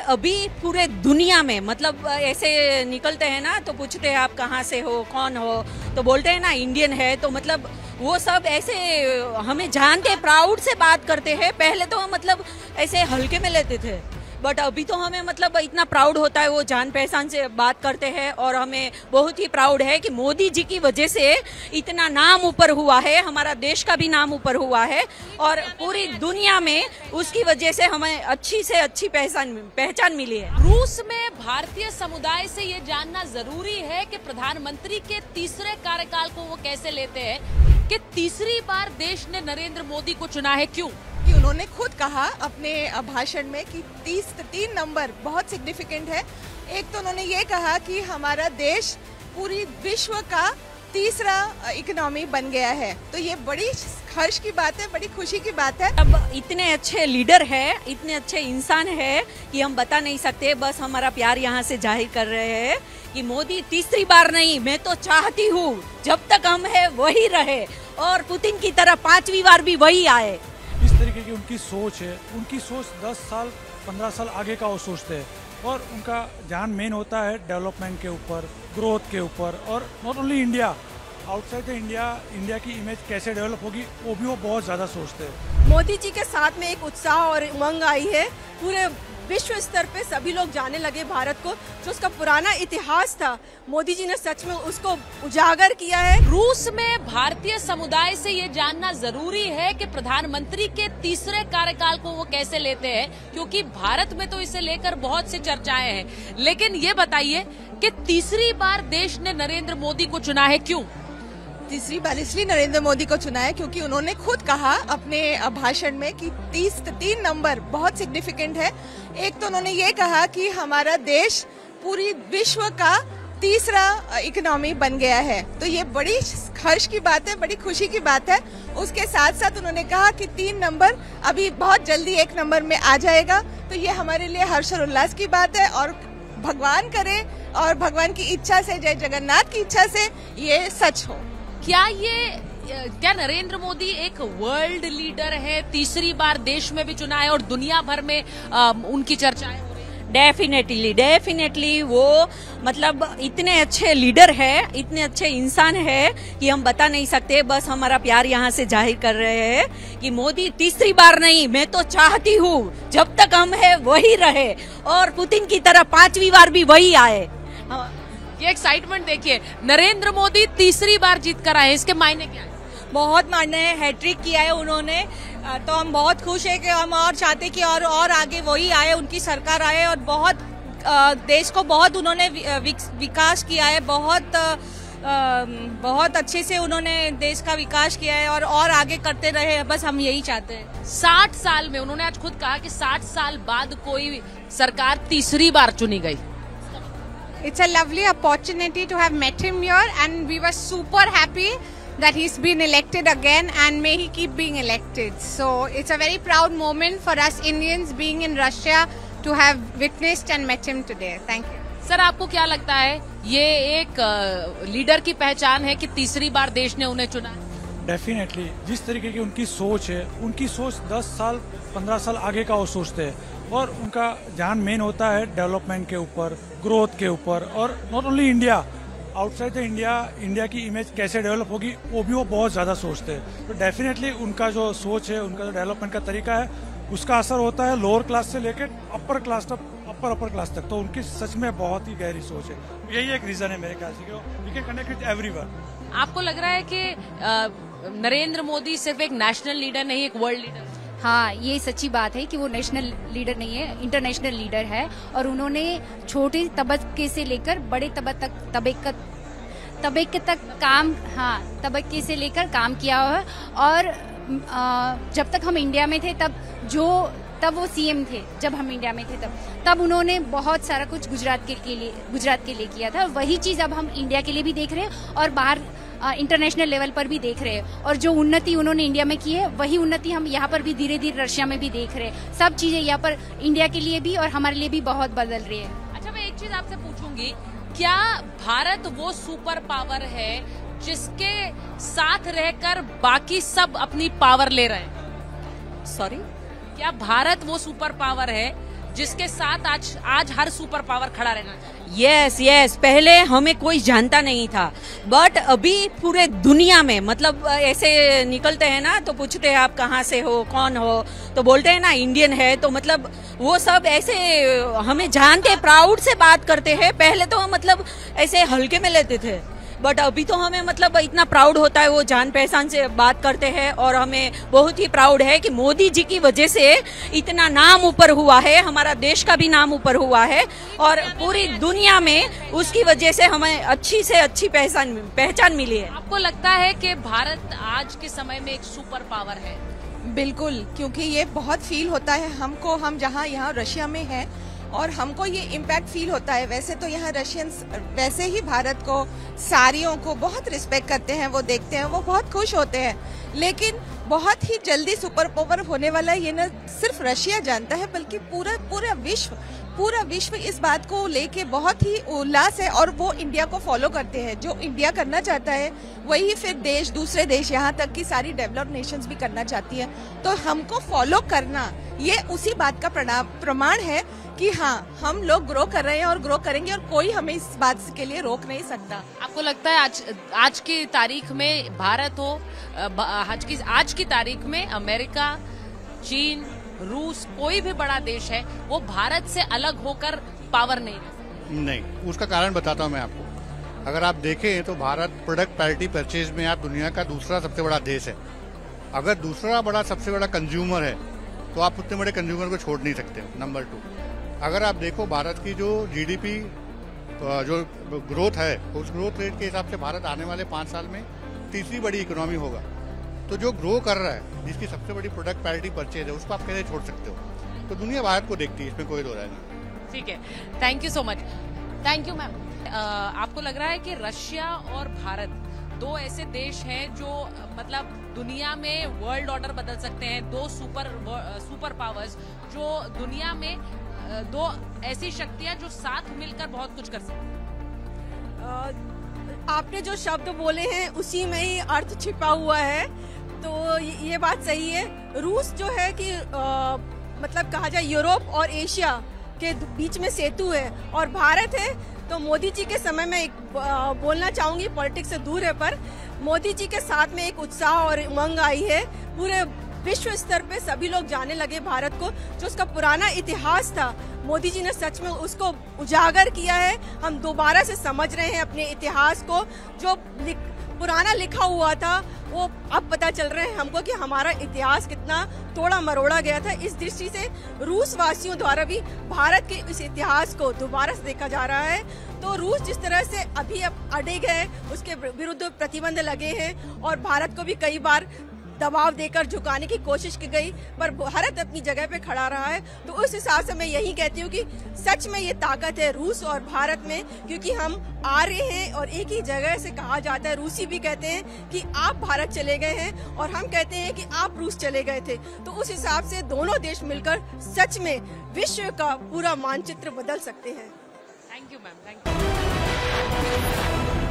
अभी पूरे दुनिया में मतलब ऐसे निकलते हैं ना तो पूछते हैं आप कहाँ से हो, कौन हो, तो बोलते हैं ना इंडियन है, तो मतलब वो सब ऐसे हमें जान के प्राउड से बात करते हैं। पहले तो मतलब ऐसे हल्के में लेते थे, बट अभी तो हमें मतलब इतना प्राउड होता है, वो जान पहचान से बात करते हैं। और हमें बहुत ही प्राउड है कि मोदी जी की वजह से इतना नाम ऊपर हुआ है, हमारा देश का भी नाम ऊपर हुआ है और पूरी दुनिया में उसकी वजह से हमें अच्छी से अच्छी पहचान मिली है। रूस में भारतीय समुदाय से ये जानना जरूरी है कि प्रधानमंत्री के तीसरे कार्यकाल को वो कैसे लेते हैं कि तीसरी बार देश ने नरेंद्र मोदी को चुना है। क्यों? कि उन्होंने खुद कहा अपने भाषण में कि 3 नंबर बहुत सिग्निफिकेंट है। एक तो उन्होंने ये कहा कि हमारा देश पूरी विश्व का तीसरा इकोनॉमी बन गया है, तो ये बड़ी हर्ष की बात है, बड़ी खुशी की बात है। अब इतने अच्छे लीडर है, इतने अच्छे इंसान है कि हम बता नहीं सकते। बस हमारा प्यार यहाँ से जाहिर कर रहे हैं कि मोदी तीसरी बार नहीं, मैं तो चाहती हूँ जब तक हम है वही रहे और पुतिन की तरह 5वीं बार भी वही आए। इस तरीके की उनकी सोच है, उनकी सोच 10 साल 15 साल आगे का वो सोचते हैं और उनका ध्यान मेन होता है डेवलपमेंट के ऊपर, ग्रोथ के ऊपर। और not only India, outside the India की इमेज कैसे डेवलप होगी वो भी वो बहुत ज़्यादा सोचते हैं। मोदी जी के साथ में एक उत्साह और उमंग आई है, पूरे विश्व स्तर पे सभी लोग जाने लगे भारत को। जो उसका पुराना इतिहास था, मोदी जी ने सच में उसको उजागर किया है। रूस में भारतीय समुदाय से ये जानना जरूरी है कि प्रधानमंत्री के तीसरे कार्यकाल को वो कैसे लेते हैं, क्योंकि भारत में तो इसे लेकर बहुत सी चर्चाएं हैं। लेकिन ये बताइए कि तीसरी बार देश ने नरेंद्र मोदी को चुना है। क्यों? तीसरी बार इसलिए नरेंद्र मोदी को चुना है क्योंकि उन्होंने खुद कहा अपने भाषण में कि 3 नंबर बहुत सिग्निफिकेंट है। एक तो उन्होंने ये कहा कि हमारा देश पूरी विश्व का तीसरा इकोनॉमी बन गया है, तो ये बड़ी हर्ष की बात है, बड़ी खुशी की बात है। उसके साथ साथ उन्होंने कहा कि 3 नंबर अभी बहुत जल्दी 1 नंबर में आ जाएगा, तो ये हमारे लिए हर्ष और उल्लास की बात है। और भगवान करे और भगवान की इच्छा से, जय जगन्नाथ की इच्छा से ये सच हो। क्या नरेंद्र मोदी एक वर्ल्ड लीडर है, तीसरी बार देश में भी चुना है और दुनिया भर में उनकी चर्चाएं हो रही हैं? डेफिनेटली वो मतलब इतने अच्छे लीडर है, इतने अच्छे इंसान है कि हम बता नहीं सकते। बस हमारा प्यार यहाँ से जाहिर कर रहे हैं कि मोदी तीसरी बार नहीं, मैं तो चाहती हूँ जब तक हम है वही रहे और पुतिन की तरह 5वीं बार भी वही आए। ये एक्साइटमेंट देखिए, नरेंद्र मोदी तीसरी बार जीत कर आए, इसके मायने क्या है? बहुत मायने है, हैट्रिक किया है उन्होंने, तो हम बहुत खुश है कि हम और चाहते कि और आगे वही आए, उनकी सरकार आए। और बहुत देश को बहुत उन्होंने विकास किया है, बहुत अच्छे से उन्होंने देश का विकास किया है और आगे करते रहे, बस हम यही चाहते हैं। 60 साल में उन्होंने आज खुद कहा कि 60 साल बाद कोई सरकार तीसरी बार चुनी गई। It's a lovely opportunity to have met him here, and we were super happy that he's been elected again, and may he keep being elected. So it's a very proud moment for us Indians being in Russia to have witnessed and met him today. Thank you. Sir, आपको क्या लगता है ये एक leader की पहचान है कि तीसरी बार देश ने उन्हें चुना? डेफिनेटली जिस तरीके की उनकी सोच है, उनकी सोच 10 साल 15 साल आगे का वो सोचते हैं और उनका ध्यान मेन होता है डेवलपमेंट के ऊपर, ग्रोथ के ऊपर। और not only India, outside the India की इमेज कैसे डेवलप होगी वो भी वो बहुत ज़्यादा सोचते हैं। तो डेफिनेटली उनका जो सोच है, उनका जो डेवलपमेंट का तरीका है, उसका असर होता है लोअर क्लास से लेकर अपर क्लास तक। तो उनकी सच में बहुत ही गहरी सोच है। यही एक रीजन है मेरे ख्याल से कि we can connect with everyone. आपको लग रहा है कि नरेंद्र मोदी सिर्फ एक नेशनल लीडर नहीं, एक वर्ल्ड लीडर? हाँ, ये सच्ची बात है कि वो नेशनल लीडर नहीं है, इंटरनेशनल लीडर है। और उन्होंने छोटे तबके से लेकर बड़े तबके से लेकर काम किया है। और जब तक हम इंडिया में थे तब वो सीएम थे, जब हम इंडिया में थे तब उन्होंने बहुत सारा कुछ गुजरात के लिए किया था। वही चीज अब हम इंडिया के लिए भी देख रहे हैं और बाहर इंटरनेशनल लेवल पर भी देख रहे हैं। और जो उन्नति उन्होंने इंडिया में की है, वही उन्नति हम यहाँ पर भी धीरे धीरे रशिया में भी देख रहे हैं। सब चीजें यहाँ पर इंडिया के लिए भी और हमारे लिए भी बहुत बदल रही है। अच्छा, मैं एक चीज आपसे पूछूंगी, क्या भारत वो सुपर पावर है जिसके साथ रहकर बाकी सब अपनी पावर ले रहे हैं? सॉरी, क्या भारत वो सुपर पावर है जिसके साथ आज हर सुपर पावर खड़ा रहना चाहिए। यस, पहले हमें कोई जानता नहीं था, बट अभी पूरे दुनिया में मतलब ऐसे निकलते हैं ना तो पूछते हैं आप कहाँ से हो, कौन हो, तो बोलते हैं ना इंडियन है, तो मतलब वो सब ऐसे हमें जानते, प्राउड से बात करते हैं। पहले तो मतलब ऐसे हल्के में लेते थे, बट अभी तो हमें मतलब इतना प्राउड होता है, वो जान पहचान से बात करते हैं। और हमें बहुत ही प्राउड है कि मोदी जी की वजह से इतना नाम ऊपर हुआ है, हमारा देश का भी नाम ऊपर हुआ है, और पूरी दुनिया में उसकी वजह से हमें अच्छी से अच्छी पहचान मिली है। आपको लगता है कि भारत आज के समय में एक सुपर पावर है? बिल्कुल, क्योंकि ये बहुत फील होता है हमको, हम जहाँ यहाँ रशिया में हैं और हमको ये इम्पैक्ट फील होता है। वैसे तो यहाँ रशियंस वैसे ही भारत को, सारियों को बहुत रिस्पेक्ट करते हैं, वो देखते हैं, वो बहुत खुश होते हैं, लेकिन बहुत ही जल्दी सुपर पावर होने वाला ये न सिर्फ रशिया जानता है बल्कि पूरा विश्व इस बात को लेके बहुत ही उल्लास है, और वो इंडिया को फॉलो करते हैं। जो इंडिया करना चाहता है वही फिर दूसरे देश यहाँ तक कि सारी डेवलप्ड नेशंस भी करना चाहती है। तो हमको फॉलो करना ये उसी बात का प्रमाण है कि हाँ, हम लोग ग्रो कर रहे हैं और ग्रो करेंगे, और कोई हमें इस बात के लिए रोक नहीं सकता। आपको लगता है आज की तारीख में भारत हो, आज की तारीख में अमेरिका, चीन, रूस, कोई भी बड़ा देश है वो भारत से अलग होकर पावर नहीं, उसका कारण बताता हूँ मैं आपको। अगर आप देखें तो भारत प्रोडक्ट पैरिटी परचेज में आप दुनिया का दूसरा सबसे बड़ा देश है। अगर दूसरा बड़ा सबसे बड़ा कंज्यूमर है तो आप उतने बड़े कंज्यूमर को छोड़ नहीं सकते। नंबर 2, अगर आप देखो भारत की जो जीडीपी जो ग्रोथ है, उस ग्रोथ रेट के हिसाब से भारत आने वाले 5 साल में तीसरी बड़ी इकोनॉमी होगा। तो जो ग्रो कर रहा है, जिसकी सबसे बड़ी प्रोडक्ट पैरिटी परचेज है, उसको आप कैसे छोड़ सकते हो? तो दुनिया भारत को देखती है, इसमें कोई दो राय नहीं। ठीक है, thank you so much. Thank you ma'am. आपको लग रहा है कि रशिया और भारत दो ऐसे देश हैं जो मतलब दुनिया में वर्ल्ड ऑर्डर बदल सकते हैं, दो सुपर पावर्स जो दुनिया में दो ऐसी शक्तियां जो साथ मिलकर बहुत कुछ कर सकती हैं? आपने जो शब्द बोले हैं उसी में ही अर्थ छिपा हुआ है, तो ये बात सही है। रूस जो है कि मतलब कहा जाए यूरोप और एशिया के बीच में सेतु है, और भारत है तो मोदी जी के समय में एक बोलना चाहूंगी, पॉलिटिक्स से दूर है, पर मोदी जी के साथ में एक उत्साह और उमंग आई है। पूरे विश्व स्तर पे सभी लोग जाने लगे भारत को। जो उसका पुराना इतिहास था, मोदी जी ने सच में उसको उजागर किया है। हम दोबारा से समझ रहे हैं अपने इतिहास को, जो पुराना लिखा हुआ था वो अब पता चल रहे हैं हमको कि हमारा इतिहास कितना तोड़ा मरोड़ा गया था। इस दृष्टि से रूस वासियों द्वारा भी भारत के इस इतिहास को दोबारा से देखा जा रहा है। तो रूस जिस तरह से अभी अब अड़िग है, उसके विरुद्ध प्रतिबंध लगे हैं और भारत को भी कई बार दबाव देकर झुकाने की कोशिश की गई, पर भारत अपनी जगह पे खड़ा रहा है। तो उस हिसाब से मैं यही कहती हूँ कि सच में ये ताकत है रूस और भारत में, क्योंकि हम आ रहे हैं और एक ही जगह से कहा जाता है। रूसी भी कहते हैं कि आप भारत चले गए हैं और हम कहते हैं कि आप रूस चले गए थे। तो उस हिसाब से दोनों देश मिलकर सच में विश्व का पूरा मानचित्र बदल सकते हैं। Thank you ma'am, thank you.